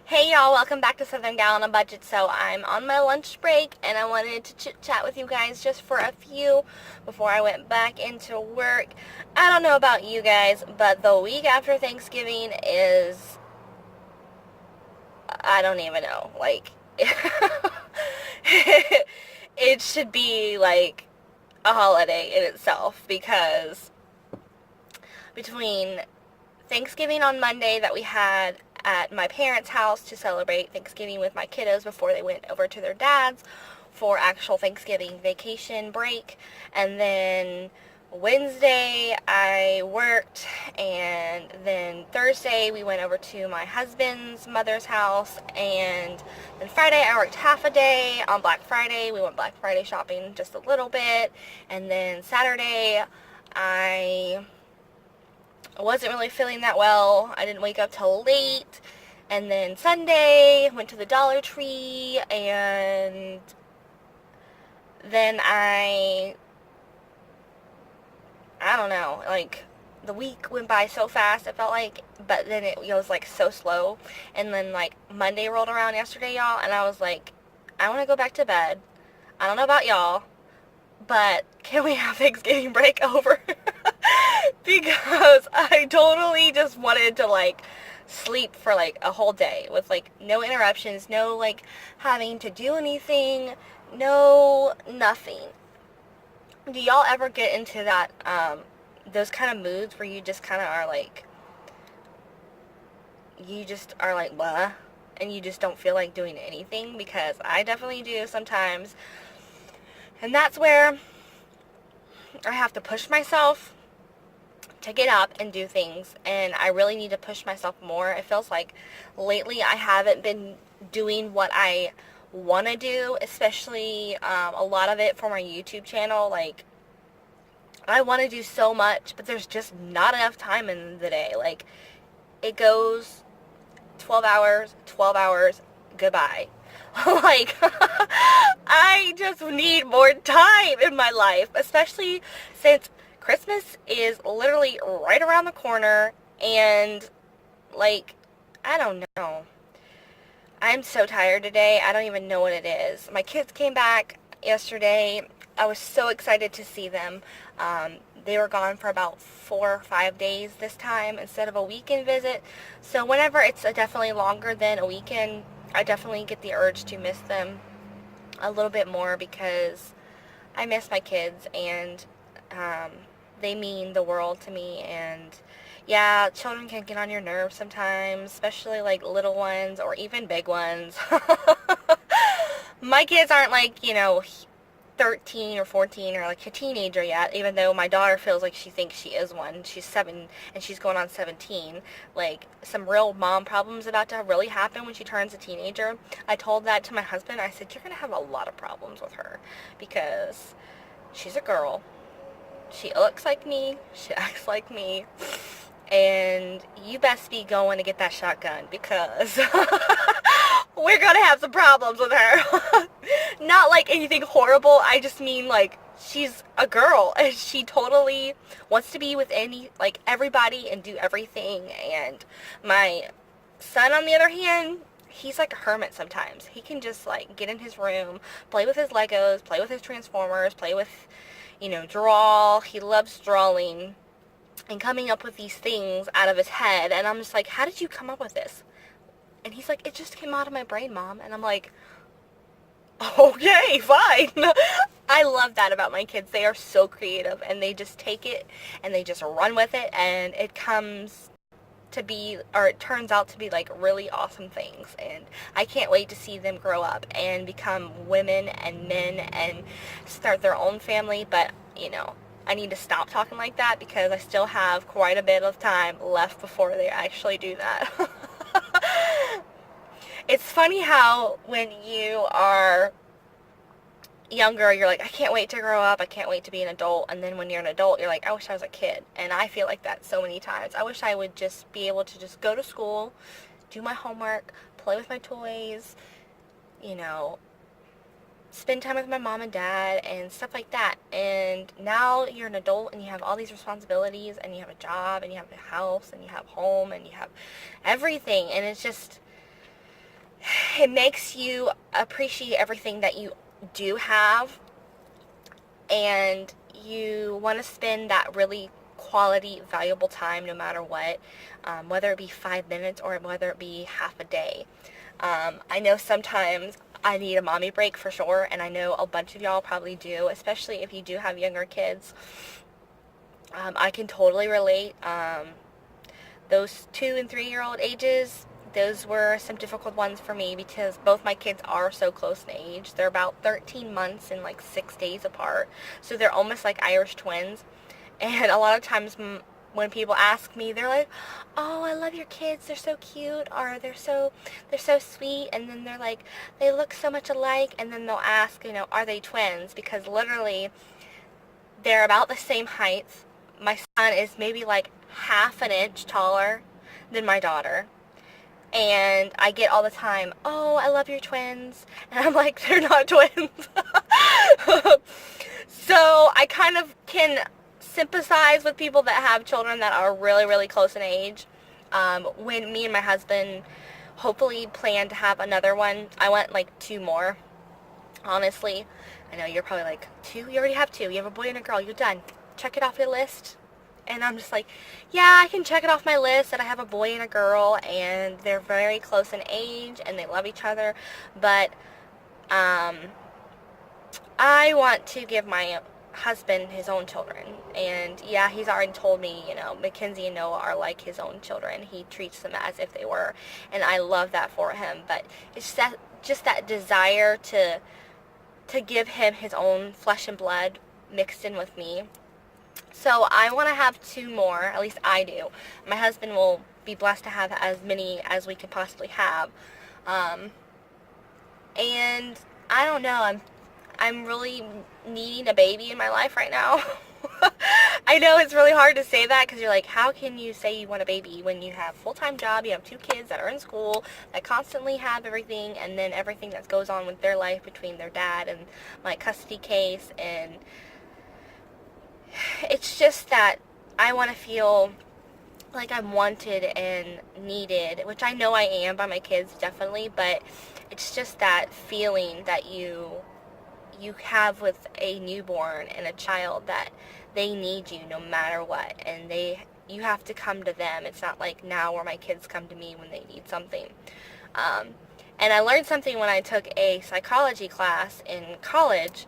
Hey y'all, welcome back to Southern Gal on a Budget. So I'm on my lunch break and I wanted to chit chat with you guys just for a few before I went back into work. I don't know about you guys, but the week after Thanksgiving is, I don't even know, like, it should be like a holiday in itself because between Thanksgiving on Monday that we had at my parents' house to celebrate Thanksgiving with my kiddos before they went over to their dad's for actual Thanksgiving vacation break. And then Wednesday I worked, and then Thursday we went over to my husband's mother's house, and then Friday I worked half a day. On Black Friday we went Black Friday shopping just a little bit, and then Saturday I wasn't really feeling that well. I didn't wake up till late. And then Sunday, went to the Dollar Tree, and then I don't know, like, the week went by so fast, it felt like, but then it was, like, so slow. And then, like, Monday rolled around yesterday, y'all, and I was like, I want to go back to bed. I don't know about y'all, but can we have Thanksgiving break over? Because I totally just wanted to like sleep for like a whole day with like no interruptions, no like having to do anything, no nothing. Do y'all ever get into that those kind of moods where you just kind of are like blah, and you just don't feel like doing anything? Because I definitely do sometimes. And that's where I have to push myself to get up and do things, and I really need to push myself more. It feels like lately I haven't been doing what I want to do, especially a lot of it for my YouTube channel. Like, I want to do so much, but there's just not enough time in the day. Like, it goes 12 hours, goodbye. Like, I just need more time in my life, especially since Christmas is literally right around the corner, and, like, I don't know. I'm so tired today. I don't even know what it is. My kids came back yesterday. I was so excited to see them. They were gone for about 4 or 5 days this time instead of a weekend visit. So whenever it's definitely longer than a weekend, I definitely get the urge to miss them a little bit more because I miss my kids, and um, they mean the world to me. And yeah, children can get on your nerves sometimes, especially like little ones or even big ones. My kids aren't like, 13 or 14 or like a teenager yet, even though my daughter feels like she thinks she is one. She's 7 and she's going on 17. Like, some real mom problems about to really happen when she turns a teenager. I told that to my husband. I said, you're going to have a lot of problems with her because she's a girl. She looks like me. She acts like me. And you best be going to get that shotgun because we're going to have some problems with her. Not like anything horrible. I just mean like she's a girl and she totally wants to be with everybody and do everything. And my son, on the other hand, he's like a hermit sometimes. He can just like get in his room, play with his Legos, play with his Transformers, play with, draw. He loves drawing and coming up with these things out of his head. And I'm just like, how did you come up with this? And he's like, it just came out of my brain, Mom. And I'm like, okay, fine. I love that about my kids. They are so creative, and they just take it and they just run with it, and it turns out to be like really awesome things. And I can't wait to see them grow up and become women and men and start their own family. But, I need to stop talking like that because I still have quite a bit of time left before they actually do that. It's funny how when you are younger, you're like, I can't wait to grow up, I can't wait to be an adult. And then when you're an adult, you're like, I wish I was a kid. And I feel like that so many times. I wish I would just be able to just go to school, do my homework, play with my toys, spend time with my mom and dad and stuff like that. And now you're an adult and you have all these responsibilities, and you have a job, and you have a house, and you have home, and you have everything. And it's just, it makes you appreciate everything that you do have, and you want to spend that really quality, valuable time no matter what, whether it be 5 minutes or whether it be half a day. I know sometimes I need a mommy break for sure, and I know a bunch of y'all probably do, especially if you do have younger kids. I can totally relate. Those 2 and 3-year-old ages, those were some difficult ones for me because both my kids are so close in age. They're about 13 months and like 6 days apart. So they're almost like Irish twins. And a lot of times when people ask me, they're like, "Oh, I love your kids. They're so cute," or they're so sweet. And then they're like, "They look so much alike." And then they'll ask, "Are they twins?" Because literally they're about the same height. My son is maybe like half an inch taller than my daughter. And I get all the time, "Oh, I love your twins." And I'm like, they're not twins. So I kind of can sympathize with people that have children that are really, really close in age. When me and my husband hopefully plan to have another one, I want like 2 more, honestly. I know you're probably like, 2? You already have 2. You have a boy and a girl. You're done. Check it off your list. And I'm just like, yeah, I can check it off my list that I have a boy and a girl, and they're very close in age, and they love each other. But I want to give my husband his own children. And yeah, he's already told me, Mackenzie and Noah are like his own children. He treats them as if they were. And I love that for him. But it's just that desire to give him his own flesh and blood mixed in with me. So I want to have 2 more, at least I do. My husband will be blessed to have as many as we could possibly have. And I don't know, I'm really needing a baby in my life right now. I know it's really hard to say that because you're like, how can you say you want a baby when you have a full-time job, you have 2 kids that are in school, that constantly have everything, and then everything that goes on with their life between their dad and my custody case. And it's just that I want to feel like I'm wanted and needed, which I know I am by my kids, definitely, but it's just that feeling that you have with a newborn and a child, that they need you no matter what, and you have to come to them. It's not like now where my kids come to me when they need something. And I learned something when I took a psychology class in college.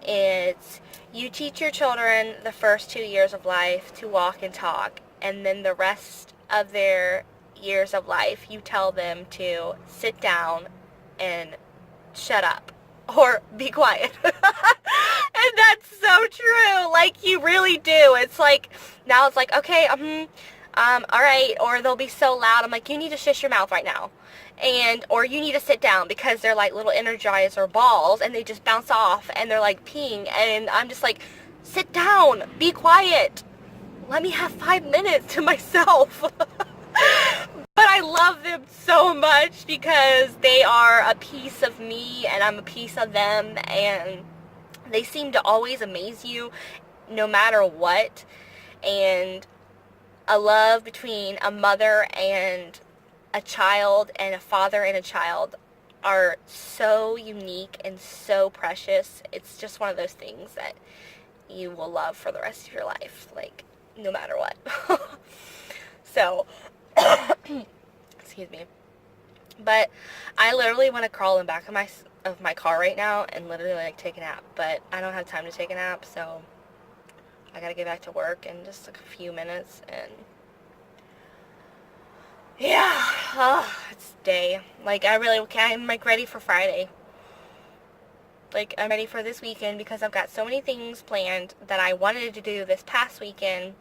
It's, you teach your children the first 2 years of life to walk and talk, and then the rest of their years of life you tell them to sit down and shut up or be quiet. And that's so true. Like, you really do. It's like, now it's like, okay, all right. Or they'll be so loud, I'm like, you need to shush your mouth right now. Or you need to sit down, because they're like little Energizer balls and they just bounce off and they're like peeing, and I'm just like, sit down, be quiet, let me have 5 minutes to myself. But I love them so much because they are a piece of me and I'm a piece of them, and they seem to always amaze you no matter what. And a love between a mother and a child and a father and a child are so unique and so precious. It's just one of those things that you will love for the rest of your life, like, no matter what. So, excuse me. But I literally want to crawl in the back of my car right now and literally like take a nap, but I don't have time to take a nap, so I gotta get back to work in just like a few minutes. And yeah, it's day. Like, I'm like ready for Friday. Like, I'm ready for this weekend because I've got so many things planned that I wanted to do this past weekend,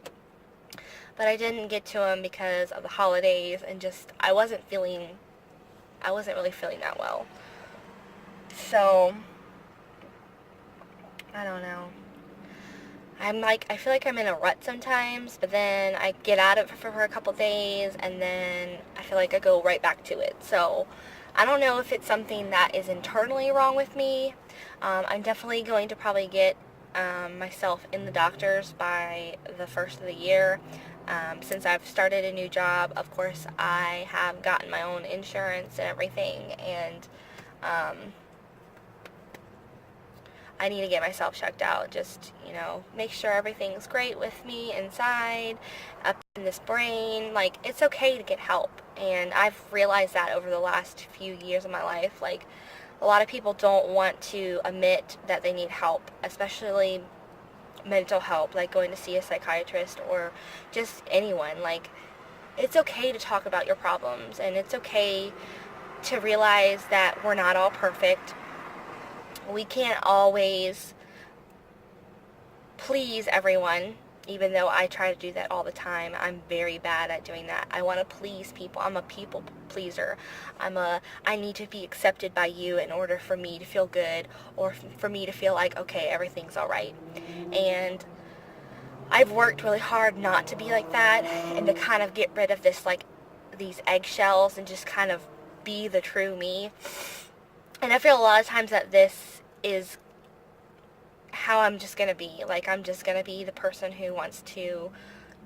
but I didn't get to them because of the holidays, and just, I wasn't really feeling that well. So, I don't know. I feel like I'm in a rut sometimes, but then I get out of it for a couple days, and then I feel like I go right back to it. So, I don't know if it's something that is internally wrong with me. I'm definitely going to probably get myself in the doctors by the first of the year. Since I've started a new job, of course, I have gotten my own insurance and everything, and I need to get myself checked out. Just, make sure everything's great with me inside, up in this brain. Like, it's okay to get help. And I've realized that over the last few years of my life. Like, a lot of people don't want to admit that they need help, especially mental help, like going to see a psychiatrist or just anyone. Like, it's okay to talk about your problems, and it's okay to realize that we're not all perfect. We can't always please everyone, even though I try to do that all the time. I'm very bad at doing that. I want to please people. I'm a people pleaser. I need to be accepted by you in order for me to feel good, or for me to feel like, okay, everything's all right. And I've worked really hard not to be like that, and to kind of get rid of this, like, these eggshells, and just kind of be the true me. And I feel a lot of times that this is how I'm just going to be. Like, I'm just going to be the person who wants to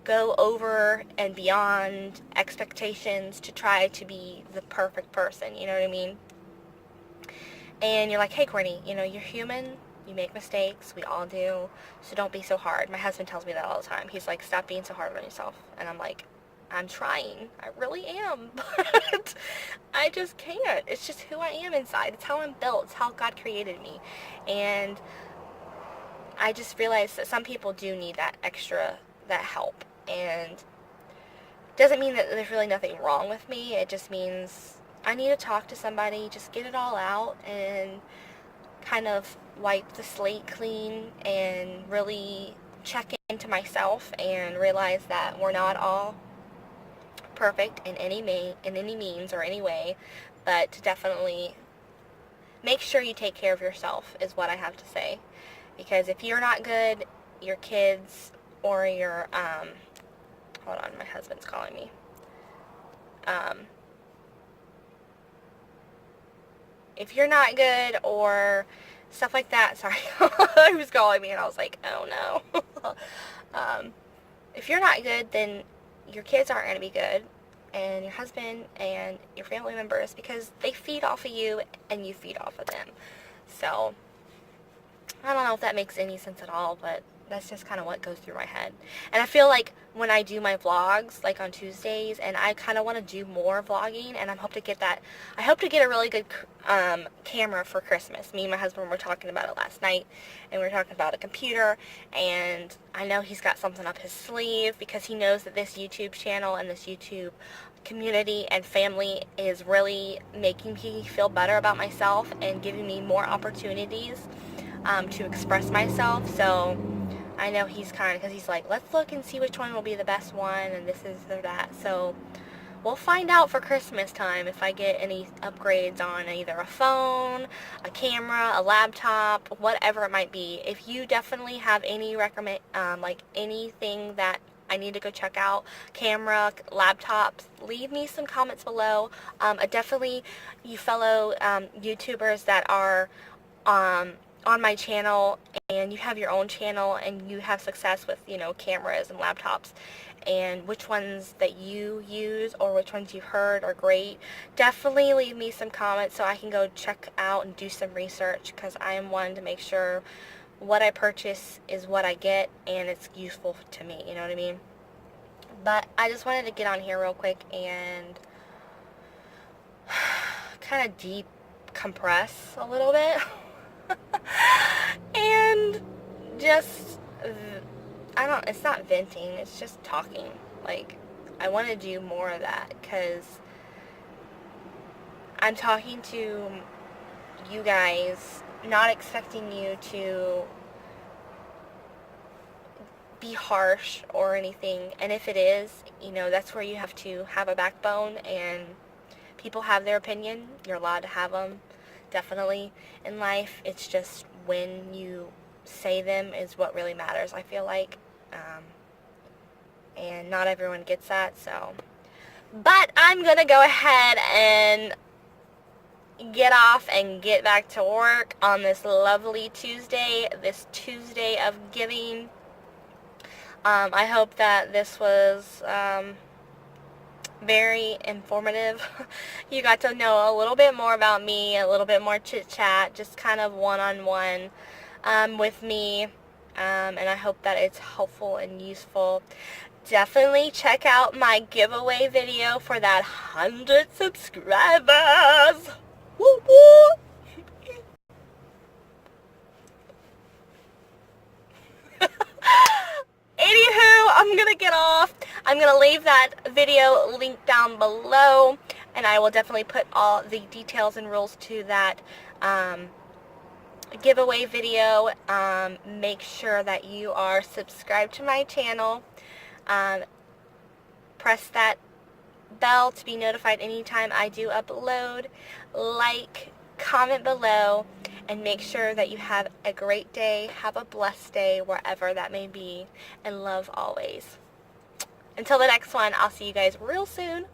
go over and beyond expectations to try to be the perfect person, you know what I mean? And you're like, hey, Courtney, you're human. You make mistakes. We all do. So don't be so hard. My husband tells me that all the time. He's like, stop being so hard on yourself. And I'm like, I'm trying. I really am. But I just can't. It's just who I am inside. It's how I'm built. It's how God created me. And I just realized that some people do need that help. And it doesn't mean that there's really nothing wrong with me. It just means I need to talk to somebody, just get it all out, and kind of wipe the slate clean, and really check into myself and realize that we're not all perfect in any means or any way, but to definitely make sure you take care of yourself is what I have to say. Because if you're not good, your kids or your hold on, my husband's calling me. If you're not good or stuff like that, sorry, he was calling me and I was like, oh no. If you're not good, then your kids aren't going to be good, and your husband and your family members, because they feed off of you and you feed off of them. So I don't know if that makes any sense at all, but that's just kind of what goes through my head. And I feel like when I do my vlogs, like on Tuesdays, and I kind of want to do more vlogging, and I hope to get a really good camera for Christmas. Me and my husband were talking about it last night, and we were talking about a computer, and I know he's got something up his sleeve, because he knows that this YouTube channel and this YouTube community and family is really making me feel better about myself and giving me more opportunities to express myself. So I know he's because he's like, let's look and see which one will be the best one, and this is or that. So we'll find out for Christmas time if I get any upgrades on either a phone, a camera, a laptop, whatever it might be. If you definitely have any like anything that I need to go check out, camera, laptops, leave me some comments below. Definitely, you fellow YouTubers that are on my channel, and you have your own channel, and you have success with, cameras and laptops, and which ones that you use or which ones you've heard are great, definitely leave me some comments so I can go check out and do some research, because I am one to make sure what I purchase is what I get and it's useful to me, you know what I mean? But I just wanted to get on here real quick and kind of decompress a little bit. And just, it's not venting, it's just talking. Like, I want to do more of that, because I'm talking to you guys, not expecting you to be harsh or anything. And if it is, that's where you have to have a backbone, and people have their opinion. You're allowed to have them. Definitely in life, it's just when you say them is what really matters, I feel like, and not everyone gets that. So, but I'm gonna go ahead and get off and get back to work on this lovely Tuesday, this Tuesday of giving. I hope that this was very informative. You got to know a little bit more about me, a little bit more chit-chat, just kind of one-on-one with me, and I hope that it's helpful and useful. Definitely check out my giveaway video for that 100 subscribers. Woo woo! Anywho, I'm gonna get off. I'm gonna leave that video link down below, and I will definitely put all the details and rules to that giveaway video. Make sure that you are subscribed to my channel. Press that bell to be notified anytime I do upload. Like, comment below, and make sure that you have a great day. Have a blessed day wherever that may be, and love always. Until the next one, I'll see you guys real soon.